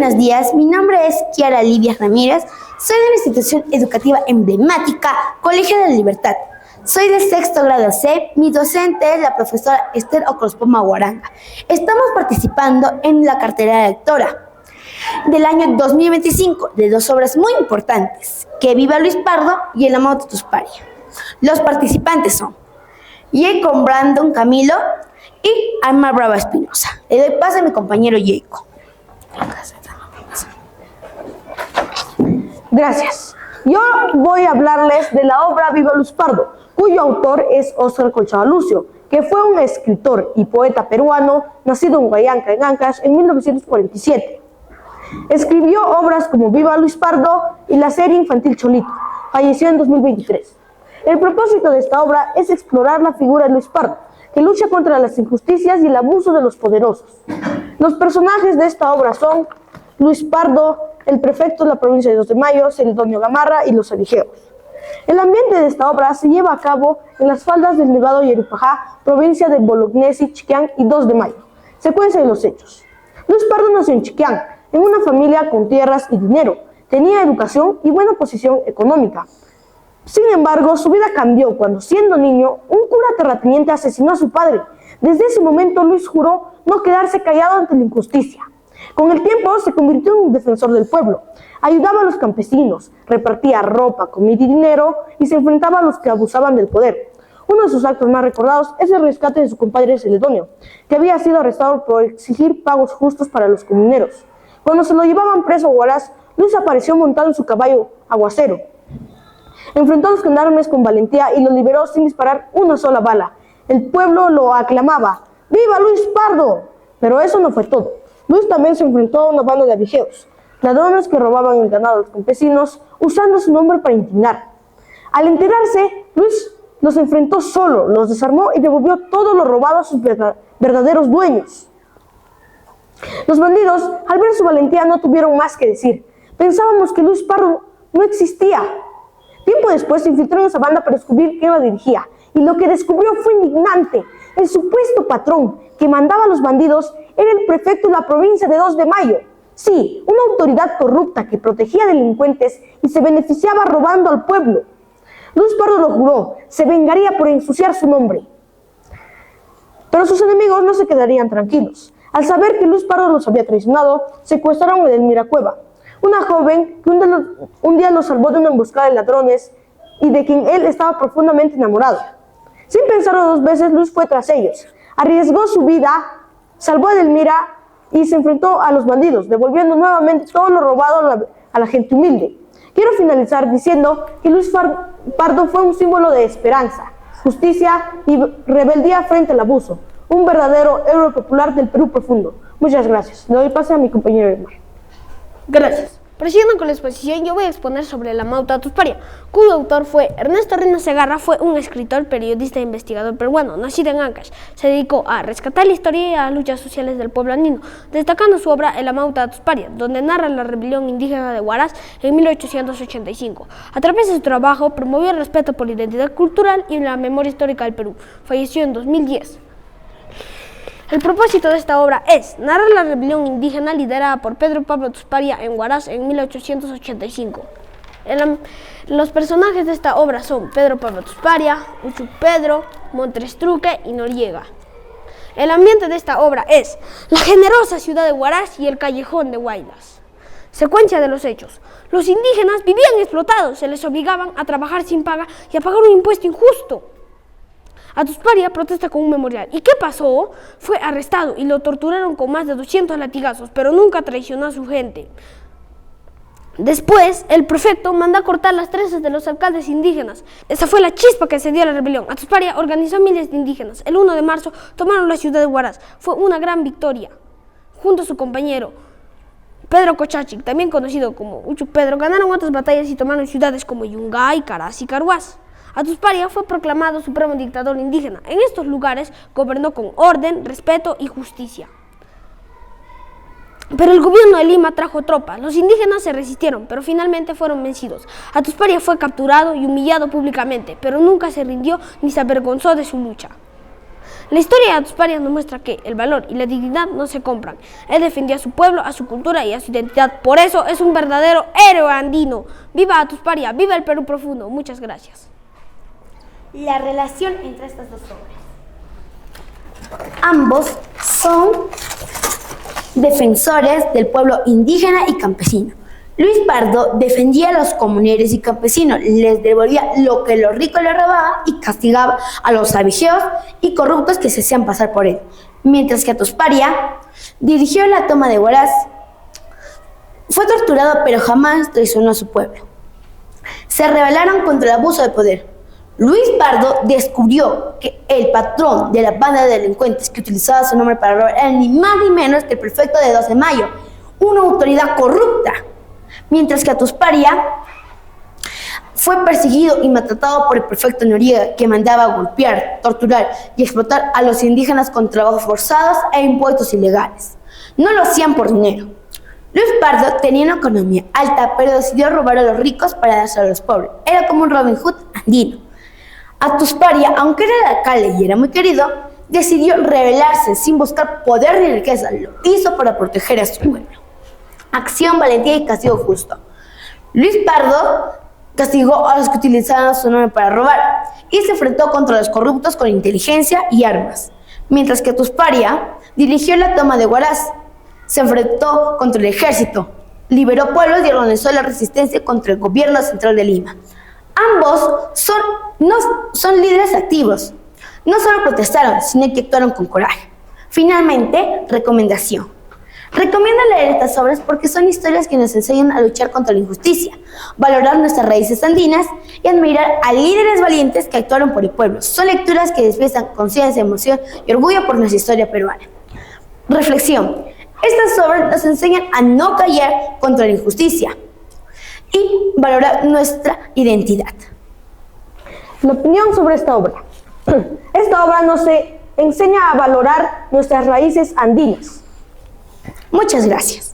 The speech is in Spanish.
buenos días, mi nombre es Kiara Livia Ramírez, soy de la institución educativa emblemática Colegio de la Libertad. Soy de sexto grado C, mi docente es la profesora Esther Ocrospoma Guaranga. Estamos participando en la cartera de lectora del año 2025 de dos obras muy importantes, Que viva Luis Pardo y El amor de tus parias. Los participantes son Jacob Brandon Camilo y Alma Brava Espinosa. Le doy paso a mi compañero Jacob. Gracias. Yo voy a hablarles de la obra Viva Luis Pardo, cuyo autor es Óscar Colchado Lucio, que fue un escritor y poeta peruano nacido en Huallanca, en Ancash, en 1947. Escribió obras como Viva Luis Pardo y la serie infantil Cholito. Falleció en 2023. El propósito de esta obra es explorar la figura de Luis Pardo, que lucha contra las injusticias y el abuso de los poderosos. Los personajes de esta obra son Luis Pardo, el prefecto de la provincia de 2 de Mayo, Celedonio Gamarra y los aligeos. El ambiente de esta obra se lleva a cabo en las faldas del Nevado Yerupajá, provincia de Bolognesi, Chiquián y 2 de Mayo. Secuencia de los hechos. Luis Pardo nació en Chiquián, en una familia con tierras y dinero. Tenía educación y buena posición económica. Sin embargo, su vida cambió cuando, siendo niño, un cura terrateniente asesinó a su padre. Desde ese momento, Luis juró no quedarse callado ante la injusticia. Con el tiempo, se convirtió en un defensor del pueblo. Ayudaba a los campesinos, repartía ropa, comida y dinero y se enfrentaba a los que abusaban del poder. Uno de sus actos más recordados es el rescate de su compadre Celedonio, que había sido arrestado por exigir pagos justos para los comuneros. Cuando se lo llevaban preso a Huaraz, Luis apareció montado en su caballo Aguacero. Enfrentó a los gendarmes con valentía y lo liberó sin disparar una sola bala. El pueblo lo aclamaba: ¡Viva Luis Pardo! Pero eso no fue todo. Luis también se enfrentó a una banda de avigeos, ladrones que robaban el ganado a los campesinos usando su nombre para intimidar. Al enterarse, Luis los enfrentó solo, los desarmó y devolvió todo lo robado a sus verdaderos dueños. Los bandidos, al ver su valentía, no tuvieron más que decir. Pensábamos que Luis Pardo no existía. Tiempo después se infiltró en esa banda para descubrir quién la dirigía, y lo que descubrió fue indignante. El supuesto patrón que mandaba a los bandidos era el prefecto de la provincia de 2 de Mayo. Sí, una autoridad corrupta que protegía delincuentes y se beneficiaba robando al pueblo. Luis Pardo lo juró, se vengaría por ensuciar su nombre. Pero sus enemigos no se quedarían tranquilos. Al saber que Luis Pardo los había traicionado, secuestraron a Edelmira Cueva, una joven que un día lo salvó de una emboscada de ladrones y de quien él estaba profundamente enamorado. Sin pensarlo 2 veces, Luis fue tras ellos. Arriesgó su vida, salvó a Edelmira y se enfrentó a los bandidos, devolviendo nuevamente todo lo robado a la gente humilde. Quiero finalizar diciendo que Luis Pardo fue un símbolo de esperanza, justicia y rebeldía frente al abuso. Un verdadero héroe popular del Perú profundo. Muchas gracias. Le doy pase a mi compañero Elmar. Gracias. Prosiguiendo con la exposición, yo voy a exponer sobre La Mauta Tusparia, cuyo autor fue Ernesto Reina Segarra. Fue un escritor, periodista e investigador peruano, nacido en Ancash. Se dedicó a rescatar la historia y a las luchas sociales del pueblo andino, destacando su obra La Mauta Tusparia, donde narra la rebelión indígena de Huaraz en 1885. A través de su trabajo, promovió el respeto por la identidad cultural y la memoria histórica del Perú. Falleció en 2010. El propósito de esta obra es narrar la rebelión indígena liderada por Pedro Pablo Tusparia en Huaraz en 1885. Los personajes de esta obra son Pedro Pablo Tusparia, Uchu Pedro, Montrestruque y Noriega. El ambiente de esta obra es la generosa ciudad de Huaraz y el callejón de Huaylas. Secuencia de los hechos. Los indígenas vivían explotados, se les obligaban a trabajar sin paga y a pagar un impuesto injusto. A Tusparia protesta con un memorial. ¿Y qué pasó? Fue arrestado y lo torturaron con más de 200 latigazos, pero nunca traicionó a su gente. Después, el prefecto manda a cortar las trenzas de los alcaldes indígenas. Esa fue la chispa que se dio a la rebelión. A Tusparia organizó miles de indígenas. El 1 de marzo tomaron la ciudad de Huaraz. Fue una gran victoria. Junto a su compañero Pedro Cochachic, también conocido como Uchu Pedro, ganaron otras batallas y tomaron ciudades como Yungay, Caraz y Carhuaz. A Tusparia fue proclamado supremo dictador indígena. En estos lugares gobernó con orden, respeto y justicia. Pero el gobierno de Lima trajo tropas. Los indígenas se resistieron, pero finalmente fueron vencidos. A Tusparia fue capturado y humillado públicamente, pero nunca se rindió ni se avergonzó de su lucha. La historia de Atuspari nos muestra que el valor y la dignidad no se compran. Él defendió a su pueblo, a su cultura y a su identidad. Por eso es un verdadero héroe andino. ¡Viva Atuspari! ¡Viva el Perú profundo! Muchas gracias. La relación entre estas dos obras. Ambos son defensores del pueblo indígena y campesino. Luis Pardo defendía a los comuneros y campesinos, les devolvía lo que los ricos le robaban y castigaba a los avijeos y corruptos que se hacían pasar por él. Mientras que Atuspari dirigió la toma de Huaraz, fue torturado pero jamás traicionó a su pueblo. Se rebelaron contra el abuso de poder. Luis Pardo descubrió que el patrón de la banda de delincuentes que utilizaba su nombre para robar era ni más ni menos que el prefecto de 12 de mayo, una autoridad corrupta. Mientras que Atuspari fue perseguido y maltratado por el prefecto Noriega, que mandaba golpear, torturar y explotar a los indígenas con trabajos forzados e impuestos ilegales. No lo hacían por dinero. Luis Pardo tenía una economía alta, pero decidió robar a los ricos para dárselo a los pobres. Era como un Robin Hood andino. Atuspari, aunque era el alcalde y era muy querido, decidió rebelarse sin buscar poder ni riqueza. Lo hizo para proteger a su pueblo. Acción, valentía y castigo justo. Luis Pardo castigó a los que utilizaban su nombre para robar y se enfrentó contra los corruptos con inteligencia y armas. Mientras que Atuspari dirigió la toma de Huaraz, se enfrentó contra el ejército, liberó pueblos y organizó la resistencia contra el gobierno central de Lima. Ambos son líderes activos. No solo protestaron, sino que actuaron con coraje. Finalmente, recomendación. Recomiendo leer estas obras porque son historias que nos enseñan a luchar contra la injusticia, valorar nuestras raíces andinas y admirar a líderes valientes que actuaron por el pueblo. Son lecturas que despiertan conciencia, emoción y orgullo por nuestra historia peruana. Reflexión. Estas obras nos enseñan a no callar contra la injusticia y valorar nuestra identidad. La opinión sobre esta obra. Esta obra nos enseña a valorar nuestras raíces andinas. Muchas gracias.